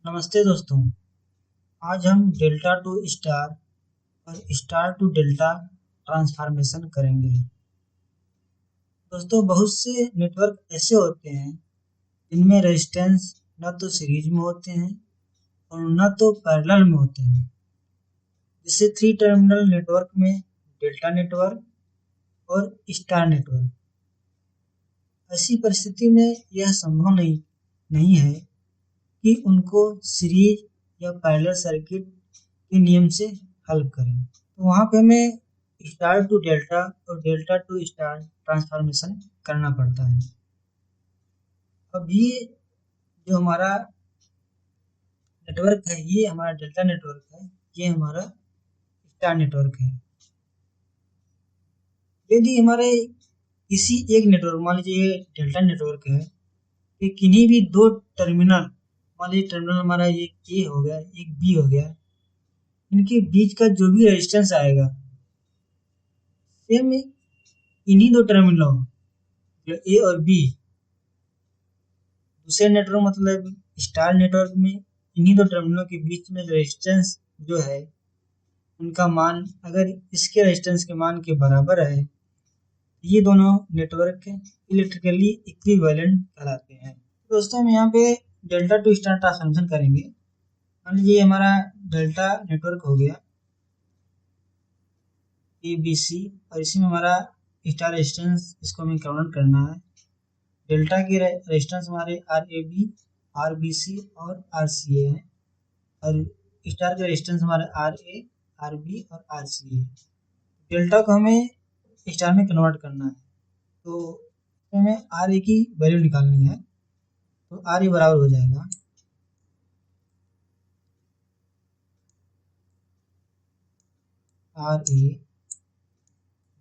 नमस्ते दोस्तों। आज हम डेल्टा टू स्टार और स्टार टू डेल्टा ट्रांसफॉर्मेशन करेंगे। दोस्तों, बहुत से नेटवर्क ऐसे होते हैं जिनमें रेजिस्टेंस न तो सीरीज में होते हैं और न तो पैरेलल में होते हैं। जैसे थ्री टर्मिनल नेटवर्क में डेल्टा नेटवर्क और स्टार नेटवर्क। ऐसी परिस्थिति में यह संभव नहीं है कि उनको सीरीज या पैरेलल सर्किट के नियम से हल करें। तो वहाँ पे हमें स्टार टू डेल्टा और डेल्टा टू स्टार ट्रांसफॉर्मेशन करना पड़ता है। अब ये जो हमारा नेटवर्क है, ये हमारा डेल्टा नेटवर्क है, ये हमारा स्टार नेटवर्क है। यदि हमारे किसी एक नेटवर्क, मान लीजिए ये डेल्टा नेटवर्क है, कि किन्हीं भी दो टर्मिनल, मान लीजिए टर्मिनल हमारा एक ए हो गया, एक बी हो गया, इनके बीच का जो भी रेजिस्टेंस आएगा सेम इन्हीं दो टर्मिनलों, जो ए और बी, दूसरे नेटवर्क मतलब स्टार नेटवर्क में इन्हीं दो टर्मिनलों के बीच में रेजिस्टेंस जो है उनका मान अगर इसके रेजिस्टेंस के मान के बराबर है, ये दोनों नेटवर्क इलेक्ट्रिकली इक्विवेलेंट कहलाते हैं। दोस्तों, हम यहाँ पे डेल्टा टू स्टार ट्रांसफॉर्मेशन करेंगे। मान लीजिए हमारा डेल्टा नेटवर्क हो गया ए बी सी, और इसी में हमारा स्टार रेजिस्टेंस, इसको हमें काउंट करना है। डेल्टा के रेजिस्टेंस हमारे R A B, R B C और आर सी ए है, और स्टार का रेजिस्टेंस हमारे आर ए, आर बी और आर सी है। डेल्टा को हमें स्टार में कन्वर्ट करना है, तो हमें आर ए की वैल्यू निकालनी है। तो आर ए बराबर हो जाएगा आर ए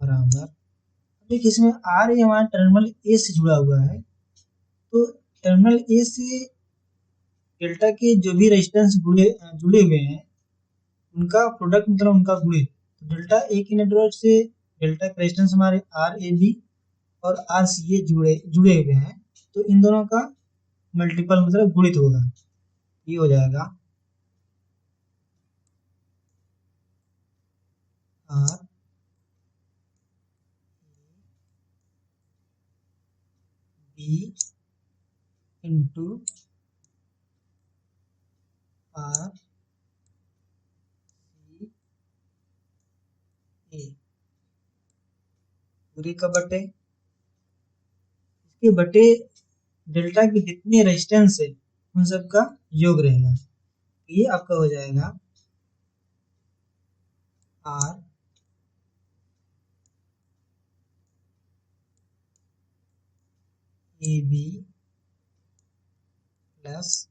बराबर, देखिए इसमें आर ए हमारा टर्मिनल ए से जुड़ा हुआ है, तो टर्मिनल ए से डेल्टा के जो भी रेजिस्टेंस जुड़े हुए हैं उनका प्रोडक्ट, मतलब उनका गुणित। तो डेल्टा ए के नेटवर्क से डेल्टा का रेजिस्टेंस हमारे आर ए बी और आर सी ए जुड़े हुए हैं, तो इन दोनों का मल्टीपल मतलब गुणित होगा। ये हो जाएगा R B into R C A पूरे का बटे, इसके बटे डेल्टा के जितने रेजिस्टेंस है उन सब का योग रहेगा। ये आपका हो जाएगा R A B plus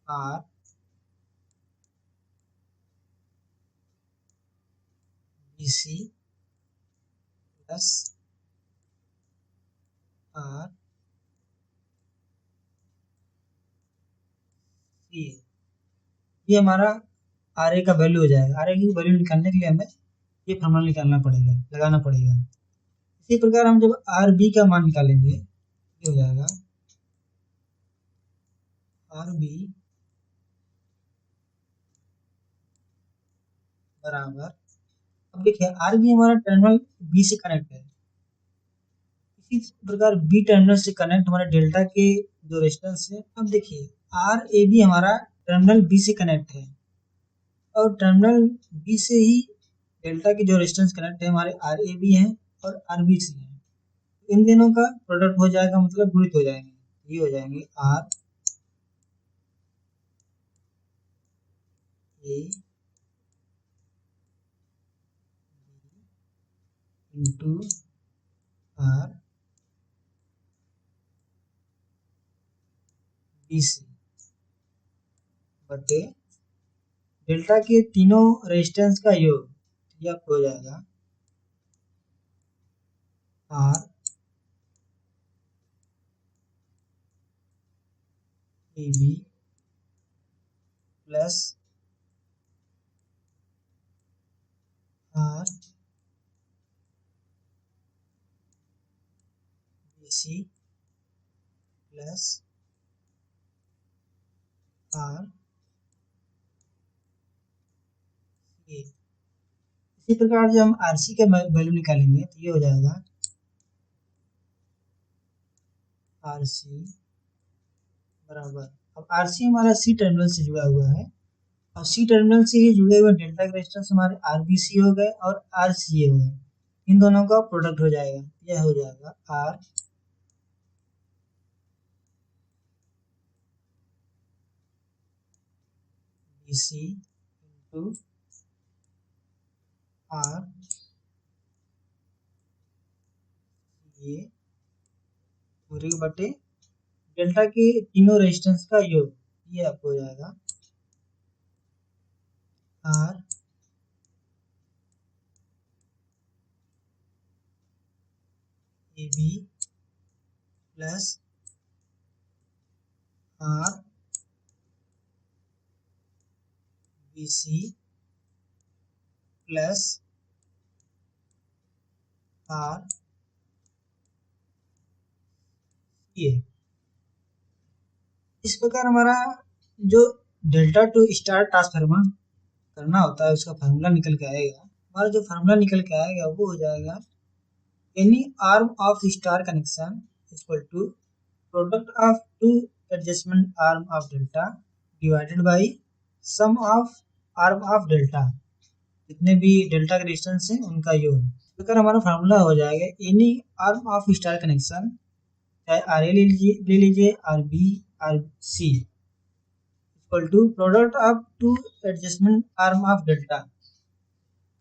R B C plus R C A. ये हमारा आर ए का वैल्यू हो जाएगा। आर ए की वैल्यू निकालने के लिए हमें ये फॉर्मूला निकालना पड़ेगा, लगाना पड़ेगा। इसी प्रकार हम जब आर बी का मान निकालेंगे, ये हो जाएगा आर बी बराबर, अब देखिए आर बी हमारा टर्मिनल बी से कनेक्ट है, इसी प्रकार बी टर्मिनल से कनेक्ट हमारे डेल्टा के जो रेजिस्टेंस है। अब देखिए आर ए बी हमारा टर्मिनल बी से कनेक्ट है, और टर्मिनल बी से ही डेल्टा की जो रेजिस्टेंस कनेक्ट है हमारे आर ए बी है और आर बी सी है। इन दोनों का प्रोडक्ट हो जाएगा, मतलब गुणित हो जाएंगे। ये हो जाएंगे R A into R B C बटे डेल्टा के तीनों रेजिस्टेंस का योग। ये आपको हो जाएगा R A B plus R B C plus R A. इसी प्रकार जब हम आरसी का वैल्यू निकालेंगे तो ये हो जाएगा आरसी बराबर, अब आरसी हमारा सी टर्मिनल से जुड़ा हुआ है और सी टर्मिनल से ही जुड़े हुए डेल्टा के रेजिस्टेंस हमारे आरबीसी हो गए और आरसीए हो गए। इन दोनों का प्रोडक्ट हो जाएगा, यह हो जाएगा आर बीसी इंटू आर ये पूरे बटे डेल्टा के तीनों रेजिस्टेंस का योग, ये आपको हो जाएगा R A B plus R B C plus R ये। इस प्रकार हमारा जो डेल्टा टू स्टार ट्रांसफार्मर करना होता है उसका फार्मूला निकल के आएगा। हमारा जो फार्मूला निकल के आएगा वो हो जाएगा any arm of star connection equal to product of two adjustment arm of delta divided by sum of arm of delta, जितने भी डेल्टा के रेजिस्टेंस हैं उनका योग। तो अगर हमारा फार्मूला हो जाएगा any arm of star connection, चाहे आर ए ले लीजिए R B R C equal to product of two adjustment arm of delta.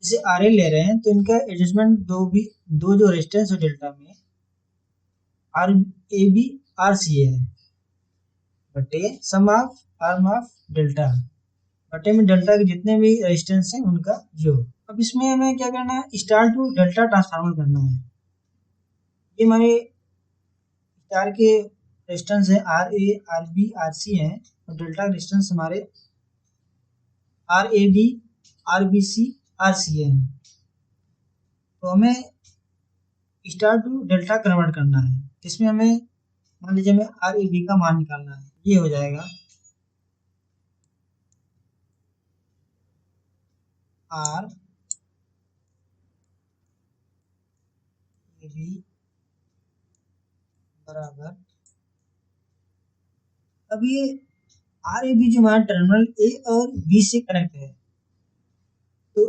जैसे आर ए ले रहे हैं तो इनका एडजस्टमेंट दो जो रेजिस्टेंस है डेल्टा में R A B R C है बटे sum of arm of delta, बटे में डेल्टा के जितने भी रेजिस्टेंस हैं उनका योग। अब इसमें हमें क्या करना है, स्टार टू डेल्टा ट्रांसफार्मर करना है। ये हमारे स्टार के रेजिस्टेंस है R A R B R C है और डेल्टा के रेजिस्टेंस हमारे R A B R B C R C है। तो हमें स्टार टू डेल्टा कन्वर्ट करना है, इसमें हमें मान लीजिए हमें आर ए बी का मान निकालना है। ये हो जाएगा आर ए बी बराबर, अब ये आर ए बी जो हमारा टर्मिनल ए और बी से कनेक्ट है, तो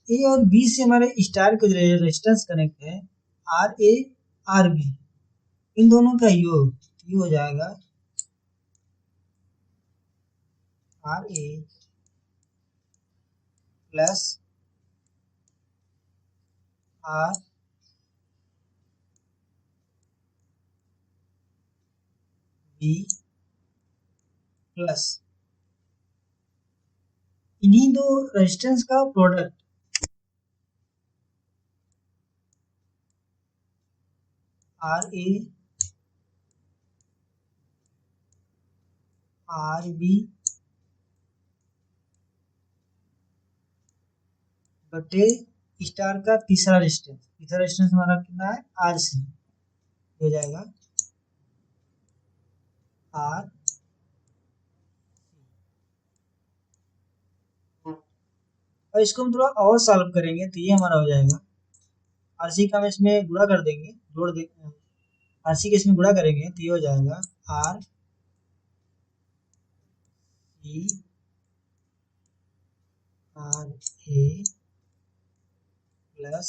ए और बी से हमारे स्टार का रेजिस्टेंस कनेक्ट है आर ए आर बी, इन दोनों का योग ये हो जाएगा R A plus R B plus इन्हीं दो रेजिस्टेंस का product R A R B बटे स्टार का तीसरा रेजिस्टेंस हमारा कितना है आर सी, हो जाएगा आर। और इसको हम थोड़ा और सॉल्व करेंगे तो ये हमारा हो जाएगा आर सी का हम इसमें गुणा कर देंगे, जोड़ दे आर सी के इसमें गुणा करेंगे तो ये हो जाएगा R C R A plus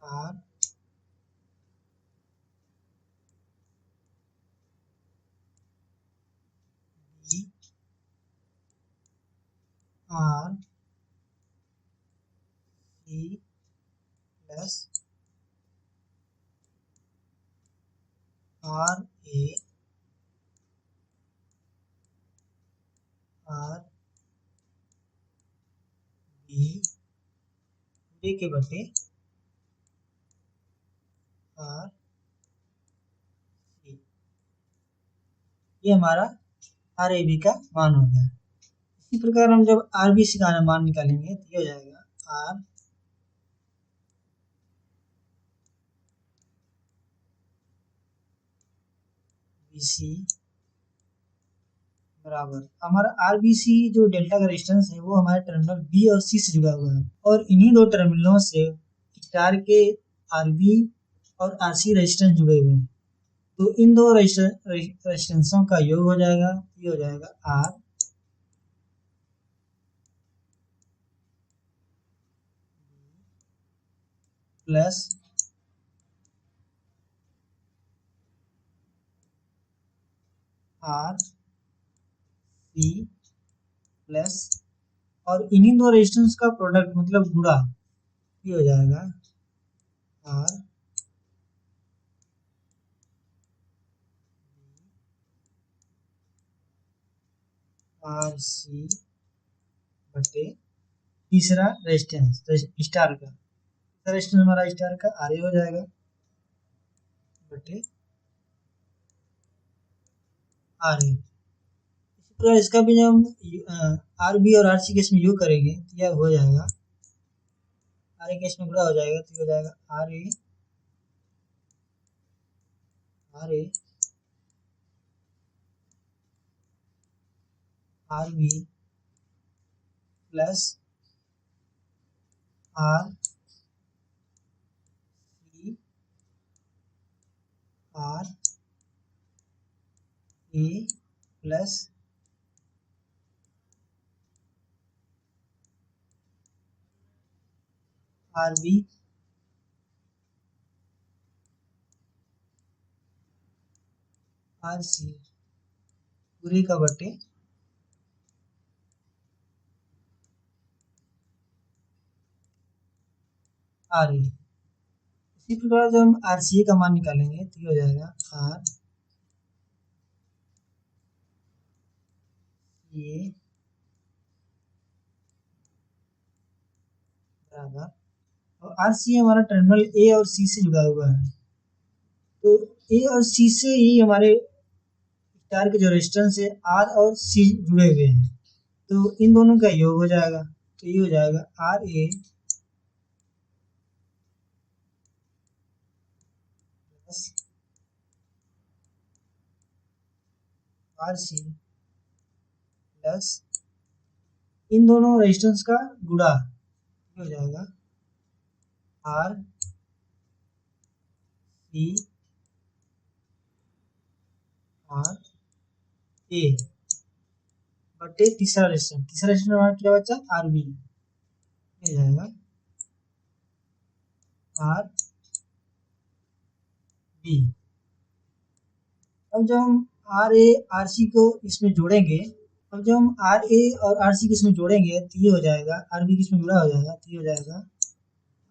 R B R C plus R A R B के बटे आर सी, ये हमारा आर ए बी का मान हो गया। इसी प्रकार हम जब आर बी सी का मान निकालेंगे तो ये हो जाएगा आर बी सी बराबर हमारा आर बी सी जो डेल्टा का रेजिस्टेंस है वो हमारे टर्मिनल बी और सी से जुड़ा हुआ है और इन्हीं दो टर्मिनलों से स्टार के आर बी और आर सी रेजिस्टेंस जुड़े हुए हैं। तो इन दो रेजिस्टेंसों का योग हो जाएगा, ये हो जाएगा R plus R C plus और इन्हीं दो रेजिस्टेंस का प्रोडक्ट मतलब गुणा, ये हो जाएगा आर आर सी बटे तीसरा रेजिस्टेंस स्टार का, तीसरा रेजिस्टेंस हमारा स्टार का आर ए हो जाएगा बटे आर ए। इसी प्रकार इसका भी जब हम आर बी और आर सी केस में योग करेंगे तो यह हो जाएगा आर ए केस में गुणा हो जाएगा तो ये हो जाएगा R A R B plus R C R A plus R B R C पूरे का बटे आर ए। इसी प्रकार जब हम आर सी ए का मान निकालेंगे तो ये हो जाएगा आर ए बराबर और आर सी हमारा टर्मिनल ए और सी से जुड़ा हुआ है तो ए और सी से ही हमारे स्टार के जो रेजिस्टेंस है आर और सी जुड़े हुए हैं तो इन दोनों का योग हो जाएगा तो ये हो जाएगा R A plus R C plus इन दोनों रेजिस्टेंस का गुणा हो जाएगा आर सी आर ए बटे तीसरा रेजिस्टेंस हमारा क्या बचा आर बी हो जाएगा आर बी। अब जब हम आर ए आर सी को इसमें जोड़ेंगे, अब जब हम आर ए और आर सी को इसमें जोड़ेंगे तो ये हो जाएगा आर बी किसमें जुड़ा हो जाएगा तो ये हो जाएगा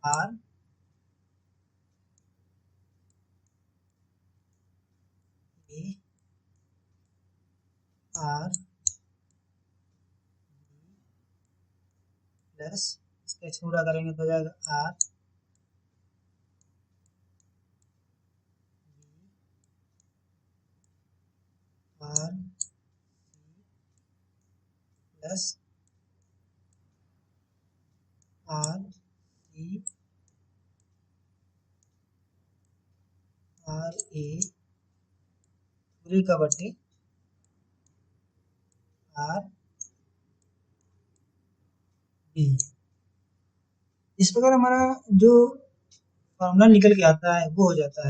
आर ए आर प्लस इसका एक्स पूरा करेंगे तो हो जाएगा R R plus R C R A पूरे का बटे आर बी। इस प्रकार हमारा जो फॉर्मूला निकल के आता है वो हो जाता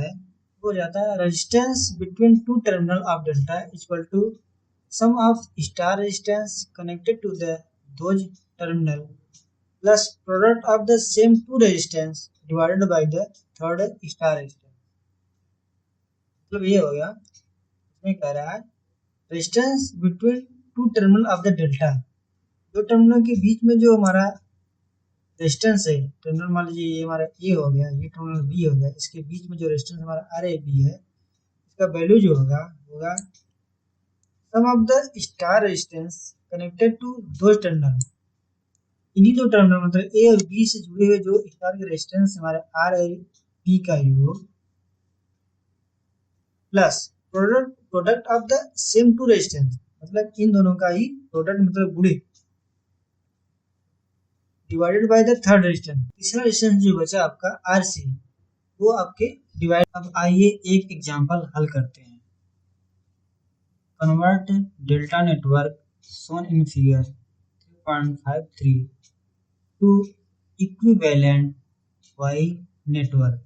है resistance between two terminal of delta equal to sum of star resistance connected to the those terminal plus product of the same two resistance divided by the third star resistance। मतलब ये हो गया, इसमें कह रहा है resistance between two terminal of the delta, दो terminal के बीच में जो हमारा रेजिस्टेंस है, टर्मिनल मान लीजिए ये हमारा ए हो गया, ये टर्मिनल बी हो गया, इसके बीच में जो रेजिस्टेंस हमारा आर ए बी है इसका वैल्यू जो होगा होगा sum of the star resistance connected to दो टर्मिनल, इन्हीं दो टर्मिनल मतलब ए और बी से जुड़े हुए जो स्टार के रेजिस्टेंस हमारे आर और बी का योग plus product of the same two resistance मतलब इन दोनों का ही प्रोडक्ट मतलब गुणे divided by the third resistance, तीसरा रेजिस्टेंस जो बचा आपका आर सी वो आपके डिवाइड। अब आइए एक एग्जांपल हल करते हैं। convert delta network shown in figure 3.53 to equivalent Y network।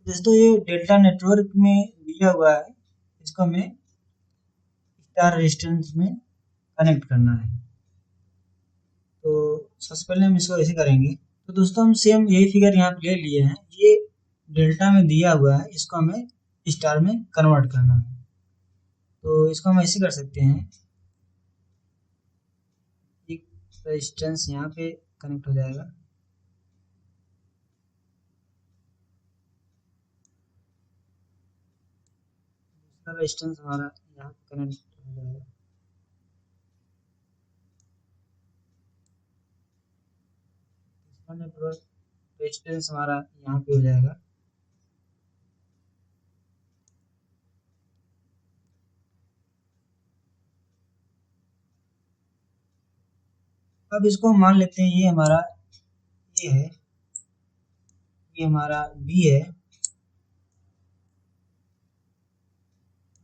दोस्तों ये डेल्टा नेटवर्क में दिया हुआ है, इसको हमें स्टार रेजिस्टेंस में कनेक्ट करना है। तो सबसे पहले हम इसको ऐसे करेंगे। तो दोस्तों हम सेम यही फिगर यहाँ पे ले लिए हैं, ये डेल्टा में दिया हुआ है, इसको हमें स्टार में कन्वर्ट करना है। तो इसको हम ऐसे कर सकते हैं, एक रेजिस्टेंस यहाँ पे कनेक्ट हो जाएगा, दूसरा रेजिस्टेंस हमारा यहाँ पे कनेक्ट हो जाएगा। नेटवर्क रेजिस्टेंस हमारा यहाँ पे हो जाएगा। अब इसको मान लेते हैं, ये हमारा ए है, ये हमारा बी है,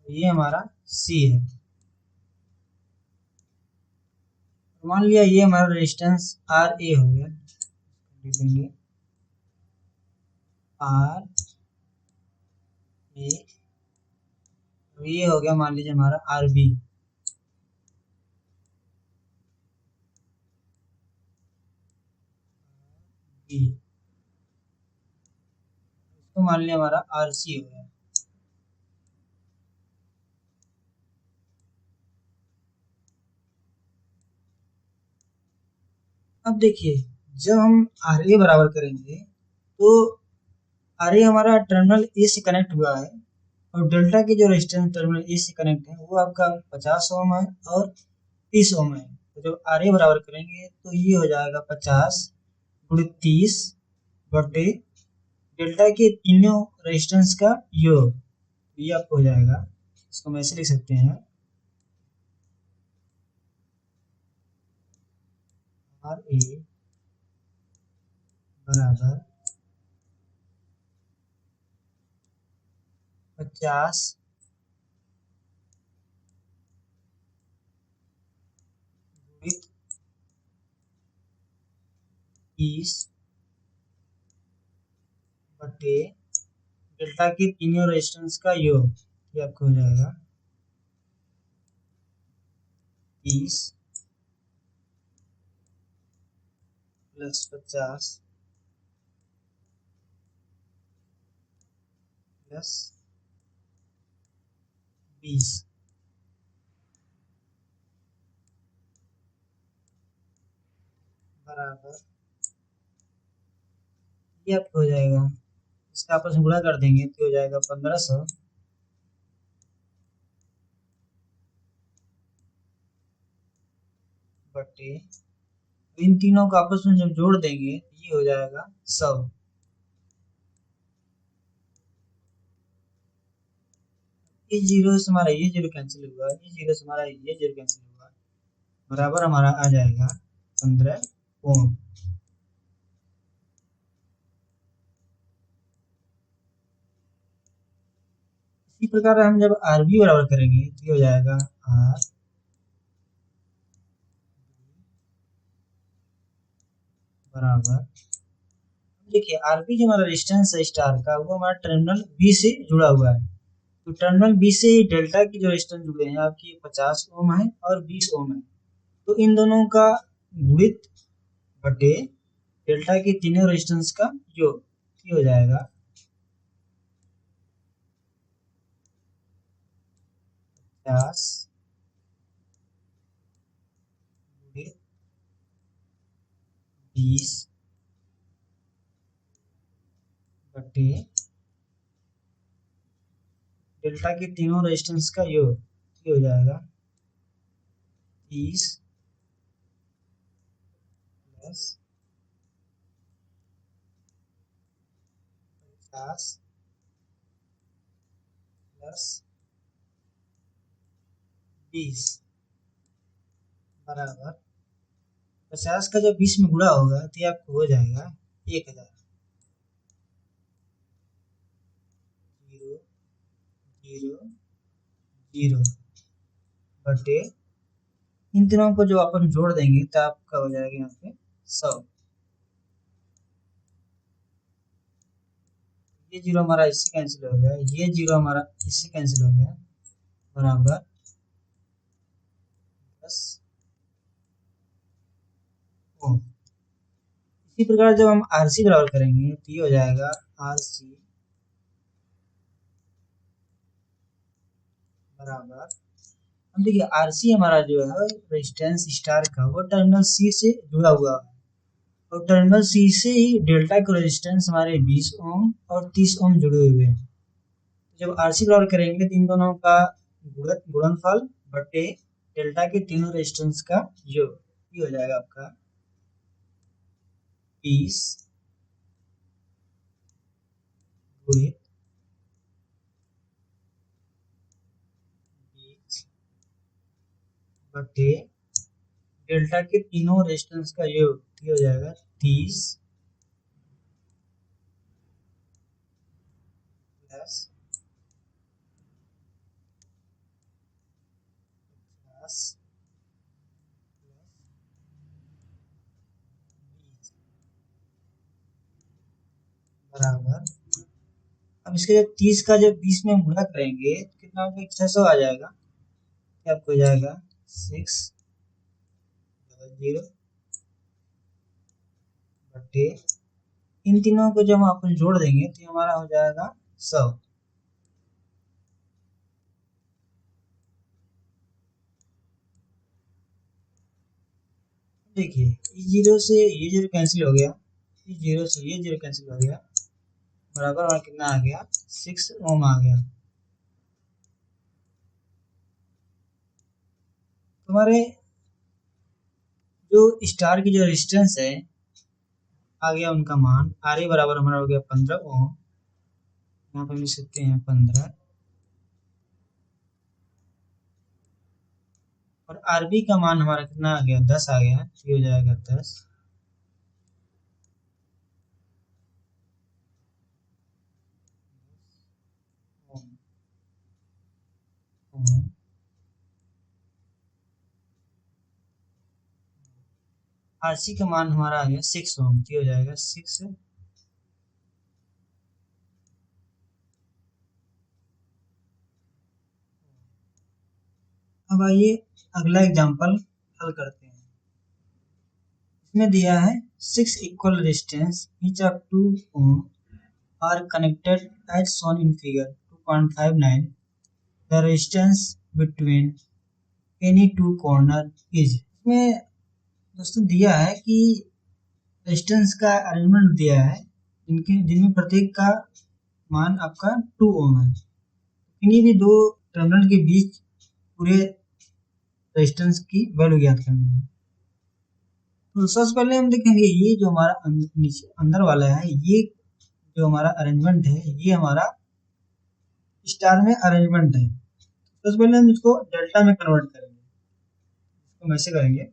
ये हमारा सी है। मान लिया ये हमारा रेजिस्टेंस आर ए हो गया, लिखेंगे आर ए, ये हो गया मान लीजिए हमारा आर बी। इसको मान लिया हमारा आर सी हो गया। अब देखिए, जब हम आर ए बराबर करेंगे तो आर ए हमारा टर्मिनल ए से कनेक्ट हुआ है, और डेल्टा की जो रेजिस्टेंस टर्मिनल ए से कनेक्ट है वो आपका 50 ओम है और 30 ओम है। तो जब आर ए बराबर करेंगे तो ये हो जाएगा 50 गुणित 30 बटे डेल्टा के तीनों रेजिस्टेंस का योग, ये आपको हो जाएगा। इसको हम ऐसे लिख सकते हैं, आर ए बराबर 50 गुणित 30 बटे डेल्टा के तीनों रेजिस्टेंस का योग, ये आपको हो जाएगा 30 प्लस 50 प्लस 20 बराबर, ये आपको हो जाएगा, इसका आपस में गुणा कर देंगे तो हो जाएगा 1500 बटे, इन तीनों को आपस में जब जोड़ देंगे ये हो जाएगा 100। ये जीरो से हमारा ये जीरो कैंसिल हुआ, ये जीरो से हमारा ये जीरो कैंसिल हुआ, बराबर हमारा आ जाएगा 15 ओम। इसी प्रकार हम जब आर बी बराबर करेंगे तो ये हो जाएगा आर बराबर, देखिए आर बी जो हमारा रेजिस्टेंस है स्टार का, वो हमारा टर्मिनल बी से जुड़ा हुआ है। तो टर्मिनल बी से डेल्टा की जो रेजिस्टेंस जुड़े हैं आपकी 50 ओम है और 20 ओम है, तो इन दोनों का गुणित बटे डेल्टा के तीनों रेजिस्टेंस का योग, ये हो जाएगा 50 गुणित 20 बटे डेल्टा के तीनों रेजिस्टेंस का योग, ये हो जाएगा 30 प्लस 50 प्लस 20 बराबर 50 का जब 20 में गुणा होगा तो ये आपको हो जाएगा 1000। 0 0 0 बटे इन तीनों को जो अपन जोड़ देंगे तो आपका हो जाएगा यहाँ पे 100। ये 0 हमारा इससे कैंसिल हो गया, ये 0 हमारा इससे कैंसिल हो गया, बराबर प्लस ओ। इसी प्रकार जब हम आरसी बराबर करेंगे तो ये हो जाएगा आरसी बराबर, अब देखिए आरसी हमारा जो है रेजिस्टेंस स्टार का वो टर्मिनल सी से जुड़ा हुआ है, और टर्मिनल सी से ही डेल्टा के रेजिस्टेंस हमारे 20 ओम और 30 ओम जुड़े हुए हैं। जब आरसी बराबर करेंगे तो इन दोनों का गुणनफल बटे डेल्टा के तीनों रेजिस्टेंस का योग, ये हो जाएगा आपका 20 गुणे 20 बटे डेल्टा के तीनों रेजिस्टेंस का योग, ये हो जाएगा 30 प्लस 50 बराबर, अब इसके जब 30 का जब 20 में गुणा करेंगे तो कितना हो जाएगा, 600 आ जाएगा, क्या आपको हो जाएगा 600 बटे इन तीनों को जब अपन जोड़ देंगे तो हमारा हो जाएगा 100। देखिए ये 0 से ये 0 कैंसिल हो गया, ये 0 से ये 0 कैंसिल हो गया, बराबर हमारा कितना आ गया 6 ओम आ गया। हमारे जो स्टार की जो रेजिस्टेंस है आ गया उनका मान, आर ए बराबर हमारा हो गया 15 ओम, यहाँ पे लिख सकते हैं 15, और आरबी का मान हमारा कितना आ गया 10 आ गया, ये हो जाएगा 10 ओम। आरसी का मान हमारा आ गया 6 ओम, ये हो जाएगा 6। अब आइए अगला एग्जांपल हल करते हैं। इसमें दिया है 6 equal resistance each of 2 ohm are connected as shown in figure 2.59. The resistance between any two corner is, इसमें दोस्तों दिया है कि रेजिस्टेंस का अरेंजमेंट दिया है इनके, जिनमें प्रत्येक का मान आपका 2 ओम है, इन्हीं भी दो टर्मिनल के बीच पूरे रेजिस्टेंस की वैल्यू ज्ञात करनी है। तो सबसे पहले हम देखेंगे ये जो हमारा नीचे अंदर वाला है, ये जो हमारा अरेंजमेंट है ये हमारा स्टार में अरेंजमेंट है। सबसे पहले हम इसको डेल्टा में कन्वर्ट करेंगे, इसको हम ऐसे करेंगे,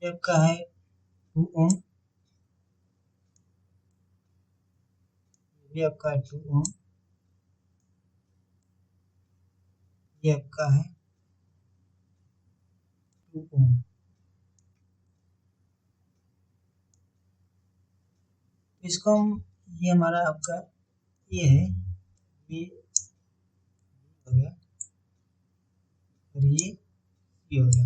ये आपका है 2 ओम, ये आपका है 2 ओम, ये आपका है 2 ओम। इसको हम, ये हमारा आपका ये है, ये हो गया और ये हो गया,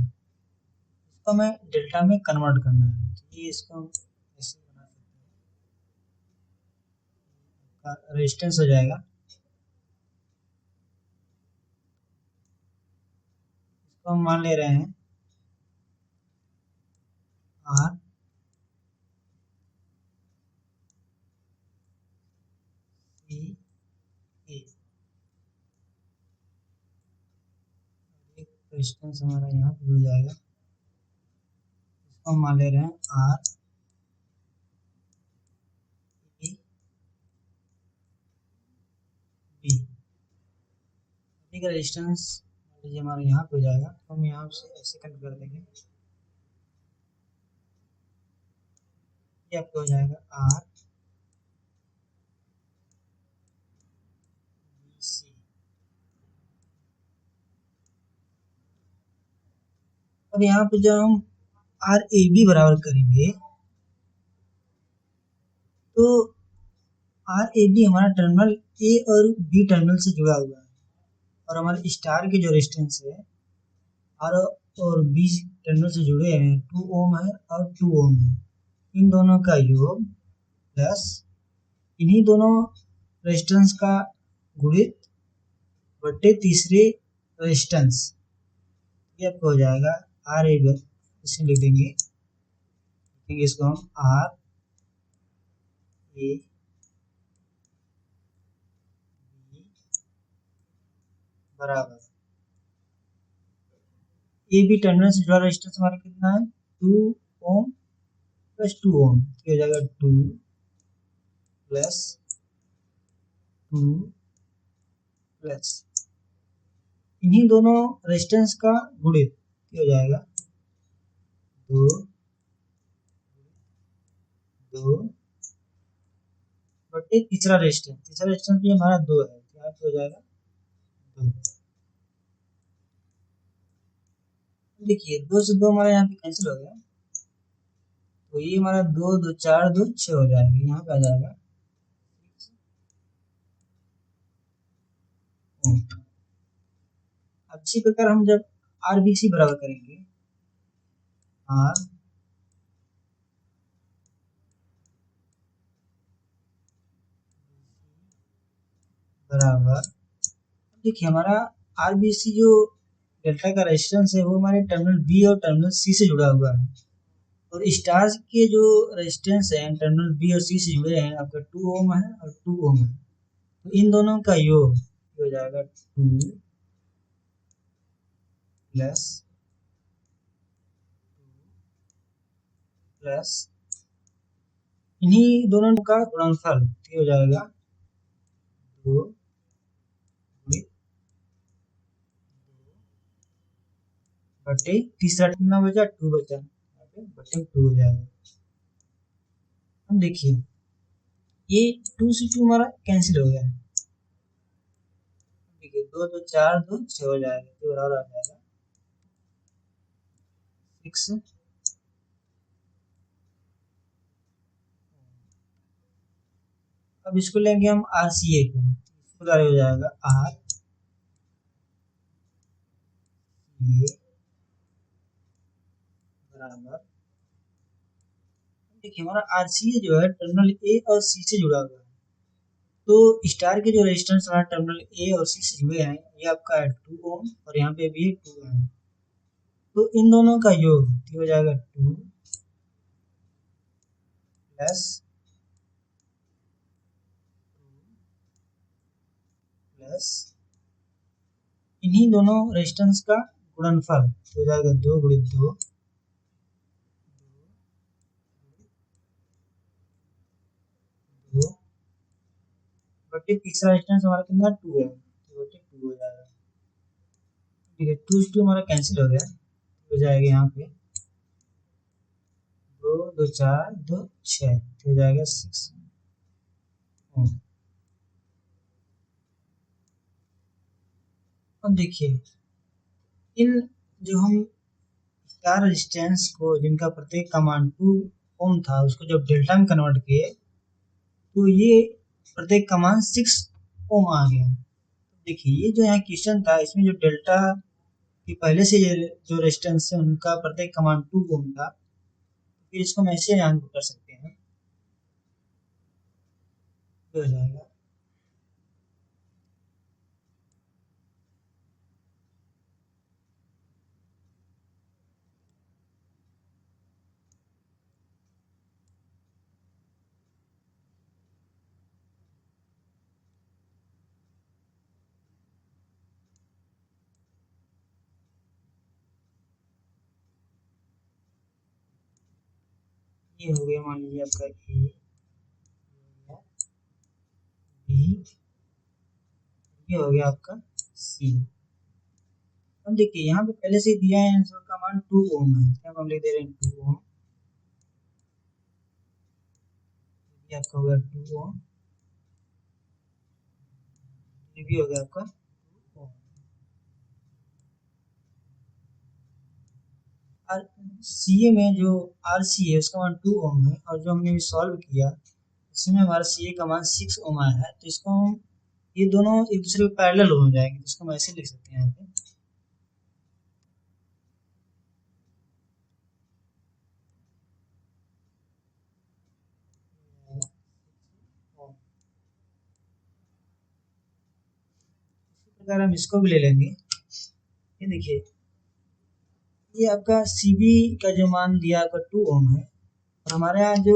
इसको हमें डेल्टा में कन्वर्ट करना है, तो ये इसको हम ऐसे बना सकते हैं, रेजिस्टेंस हो जाएगा, इसको हम मान ले रहे हैं आर सी ए, एक रेजिस्टेंस हमारा यहाँ हो जाएगा, इसको हम मान ले रहे हैं आर ठीक है, रेजिस्टेंस लीजिए हमारा यहाँ पे हो जाएगा, तो हम यहाँ से ऐसे कनेक्ट कर देंगे, ये आपको हो जाएगा आर सी। अब यहाँ पे जब हम आर ए बी बराबर करेंगे तो आर ए बी हमारा टर्मिनल ए और बी टर्मिनल से जुड़ा हुआ है, और हमारे स्टार के जो रेजिस्टेंस है आर और बी टर्मिनल से जुड़े हैं 2 ओम है और 2 ओम है, इन दोनों का योग प्लस इन्हीं दोनों रेजिस्टेंस का गुणित बटे तीसरे रेजिस्टेंस, ये आपको हो जाएगा आर ए बी, इसे लिख देंगे, इसको हम आर ए बराबर ए बी टर्मिनल से जुड़ा रेजिस्टेंस हमारा कितना है 2 ओम प्लस 2 ओम, ये हो जाएगा 2 प्लस 2 प्लस इन्हीं दोनों रेजिस्टेंस का गुणित, ये हो जाएगा 2 2 बटे तीसरा रेजिस्टेंस भी हमारा 2 है, तो यहाँ पे हो जाएगा 2। देखिए 2 से 2 हमारा यहाँ पे कैंसिल हो गया, तो ये हमारा 2 2 4 2 6 हो जाएगा, यहाँ पे आ जाएगा। अच्छी प्रकार हम जब आर बी सी बराबर करेंगे, आर बराबर, देखिए हमारा आर बी सी जो डेल्टा का रेजिस्टेंस है वो हमारे टर्मिनल बी और टर्मिनल सी से जुड़ा हुआ है, और स्टार के जो रेजिस्टेंस है टर्मिनल बी और सी से जुड़े हैं आपका 2 ओम है और 2 ओम है, तो इन दोनों का योग हो जाएगा 2 प्लस प्लस इन्हीं दोनों का गुणनफल, ये हो जाएगा 2 बटे तीसरा कितना बचा 2 बचा, बटे 2 हो जाएगा। अब देखिए ये 2 से 2 हमारा कैंसिल हो गया, देखिए 2 2 4 2 6 हो जाएगा, तो बराबर आ जाएगा 6। अब इसको लेंगे हम आर सी ए को, इसको हो जाएगा आर ए बराबर, देखिए हमारा आर सी ए जो है टर्मिनल ए और सी से जुड़ा हुआ है, तो स्टार के जो रेजिस्टेंस हमारे टर्मिनल ए और सी से जुड़े हैं ये आपका है 2 ओम और यहाँ पे भी 2 ओम, तो इन दोनों का योग ये हो जाएगा 2 प्लस प्लस इन्हीं दोनों रेजिस्टेंस का गुणनफल हो जाएगा 2 गुणित 2 2 बटे तीसरा रेजिस्टेंस हमारा कितना 2 है, तो बटे 2 हो जाएगा, ठीक है 2 से 2 हमारा कैंसिल हो गया, हो जाएगा यहाँ पे 2 2 4 2 6, तो हो जाएगा 6 ओम। अब देखिए इन जो हम स्टार रेजिस्टेंस को जिनका प्रत्येक का मान 2 ओम था उसको जब डेल्टा में कन्वर्ट किए तो ये प्रत्येक का मान 6 ओम आ गया। देखिए ये जो यहाँ क्वेश्चन था इसमें जो डेल्टा की पहले से जो रेजिस्टेंस है उनका प्रत्येक का मान 2 ओम था, फिर इसको हम ऐसे यहाँ कर सकते हैं, तो हो जाएगा ये हो गया मान लीजिए आपका ए बी, ये हो गया आपका सी। अब देखिए यहाँ पे पहले से ही दिया है आंसर का मान 2 ओम है, क्या हम लिख दे रहे हैं 2 ओम, ये आपका होगा 2 ओम, ये भी हो गया आपका 2 ओम। और सी ए में जो आर सी है उसका मान 2 ओम है, और जो हमने भी सॉल्व किया इसमें हमारा सी ए का मान 6 ओम आया है, तो इसको हम ये दोनों एक दूसरे के पैरेलल हो जाएंगे, तो इसको हम ऐसे लिख सकते हैं यहाँ पे। इसी प्रकार हम इसको भी ले लेंगे, ये देखिए ये आपका सी बी का जो मान दिया आपका 2 ओम है, और हमारे यहाँ जो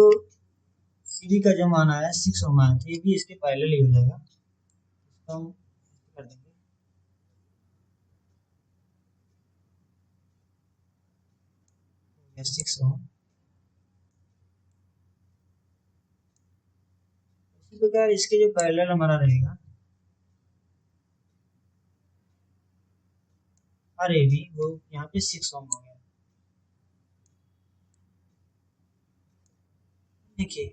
सी बी का जो मान आया 6 ओम आया, तो ये भी इसके पैरेलल ही हो जाएगा, तो हम कर देंगे 6 ओम। इसी प्रकार इसके जो पैरेलल हमारा रहेगा आर ए बी, वो यहाँ पे 6 ओम हो गया। देखिए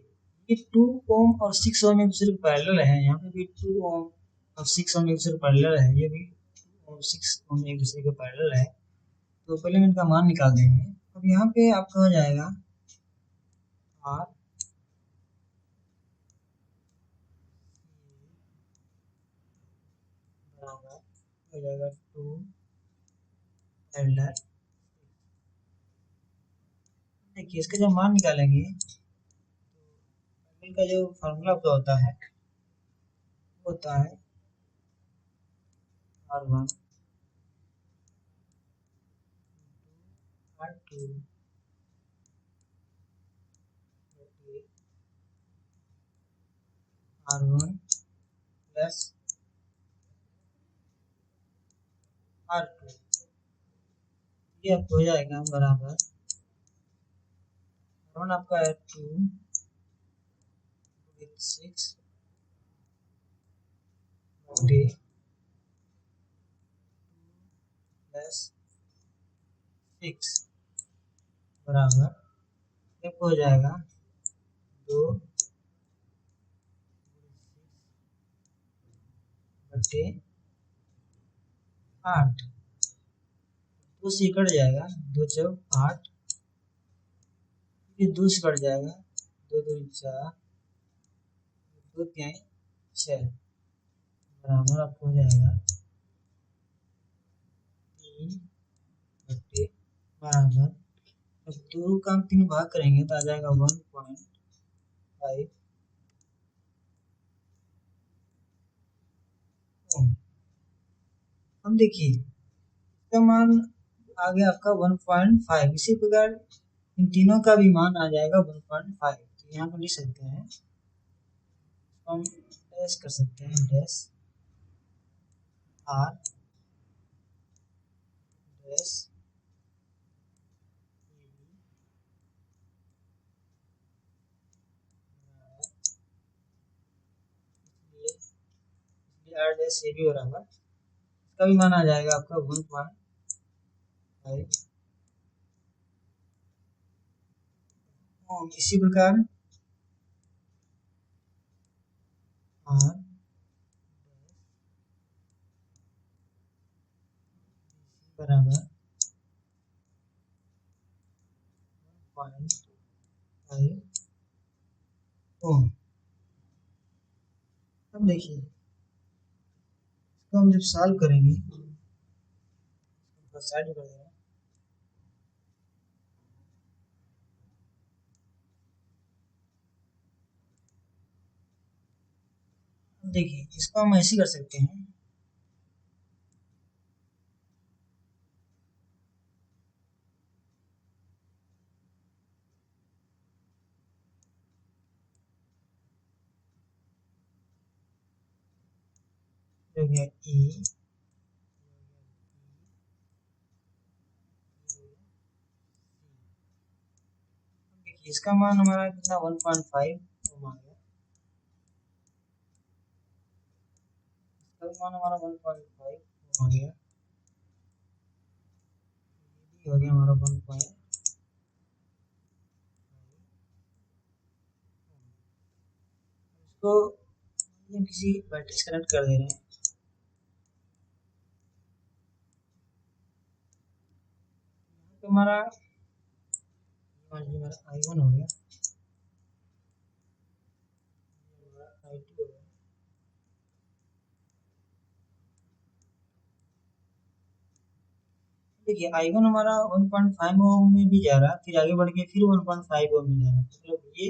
ये 2 ओम और 6 ओम एक दूसरे के पैरेलल है, यहाँ पे भी 2 ओम और 6 ओम एक दूसरे के पैरेलल है, ये भी 2 ओम 6 ओम एक दूसरे के पैरेलल है, तो पहले हम इनका मान निकाल देंगे। अब यहाँ पे आपका हो जाएगा आर बराबर हो जाएगा 2 पैरेलल। देखिए इसका जब मान निकालेंगे तो का जो फार्मूला आपका होता है R1 R2 R1 plus R2, ये आपको हो जाएगा बराबर R1 आपका है 2 with 6 बटे प्लस 6 बराबर, ये हो जाएगा 2 बटे 8, 2 से कट जाएगा, 2 चौक 8, फिर 2 से कट जाएगा, 2 2 4, 2 3 6 बराबर आपको हो जाएगा 3 बटे बराबर, अब 2 का हम 3 भाग करेंगे तो आ जाएगा 1.5 ओम। अब देखिए इसका मान आ गया आपका 1.5, इसी प्रकार इन तीनों का भी मान आ जाएगा 1.5, तो यहाँ पर लिख सकते हैं, हम डैश कर सकते हैं, dash R dash R dash A B बराबर, इसका भी मान आ जाएगा आपका 1.5 ओम। इसी प्रकार आर बराबर 1.5 ओम। अब देखिए इसको हम जब सॉल्व करेंगे तो साइड कर देंगे, देखिए इसको हम ऐसे कर सकते हैं, हो गया ई, देखिए इसका मान हमारा कितना 1.5 ओम आ गया, इसका मान हमारा 1.5 हो गया, ये हो गया हमारा 1.5। इसको हम किसी बैटरी से कनेक्ट कर दे रहे हैं। तो हमारा I1 हो गया, I2 हो गया। देखिए I1 हमारा 1.5 ओम में भी जा रहा है, फिर आगे बढ़ के फिर 1.5 ओम में जा रहा है, मतलब ये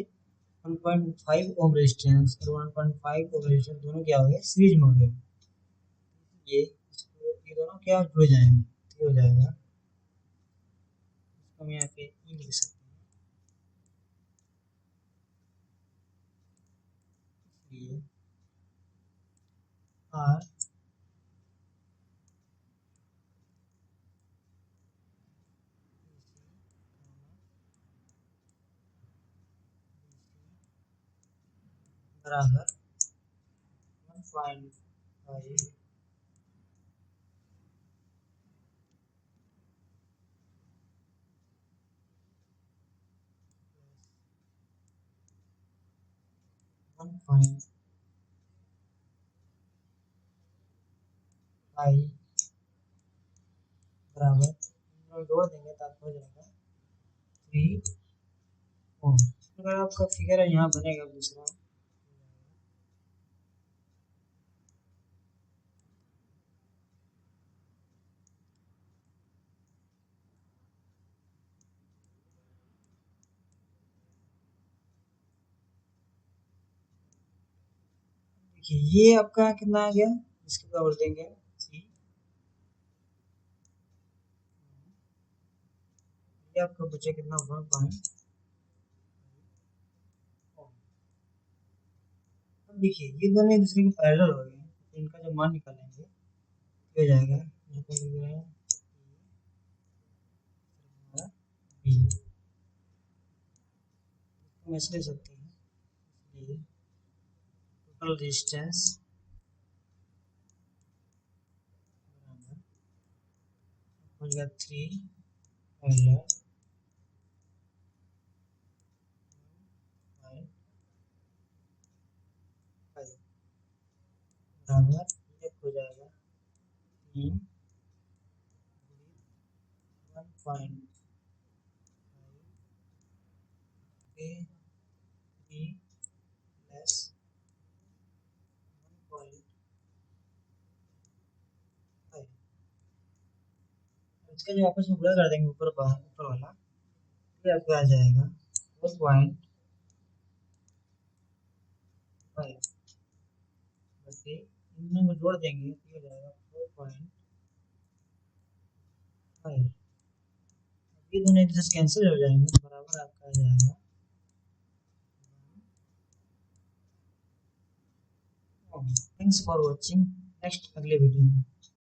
1.5 ओम रेजिस्टेंस और 1.5 ओम रेजिस्टेंस दोनों क्या हो गए, सीरीज में हो गए। ये दोनों क्या जुड़ जाएंगे, तो हो जाएगा, हम यहाँ पे ई लिख सकते हैं। इसलिए आर बराबर 1.5 1.5 बराबर जोड़ देंगे तो आपको हो जाएगा 3 ओम। अगर आपका फिगर है यहाँ बनेगा दूसरा, देखिए ये आपका कितना आ गया, इसके पावर देंगे 3, ये आपका बचे कितना 1.5। अब देखिए ये दोनों एक दूसरे के पैरेलल हो गए, तो इनका जो मान निकालेंगे हो जाएगा, बी हम ऐसे ले सकते हैं, इसलिए टोटल रेजिस्टेंस बराबर हो जाएगा 3 पैरेलल बाय 5 बराबर ये हो जाएगा 3 1.5 ए बी प्लस 1.5। इसका जो आपस में गुणा कर देंगे ऊपर ऊपर वाला, फिर आपको आ जाएगा 4.5 बटे इनमें को जोड़ देंगे तो ये हो जाएगा 4.5। ये दोनों एक दूसरे से कैंसिल हो जाएंगे, बराबर आपका आ जाएगा। थैंक्स फॉर वॉचिंग, नेक्स्ट अगले वीडियो में।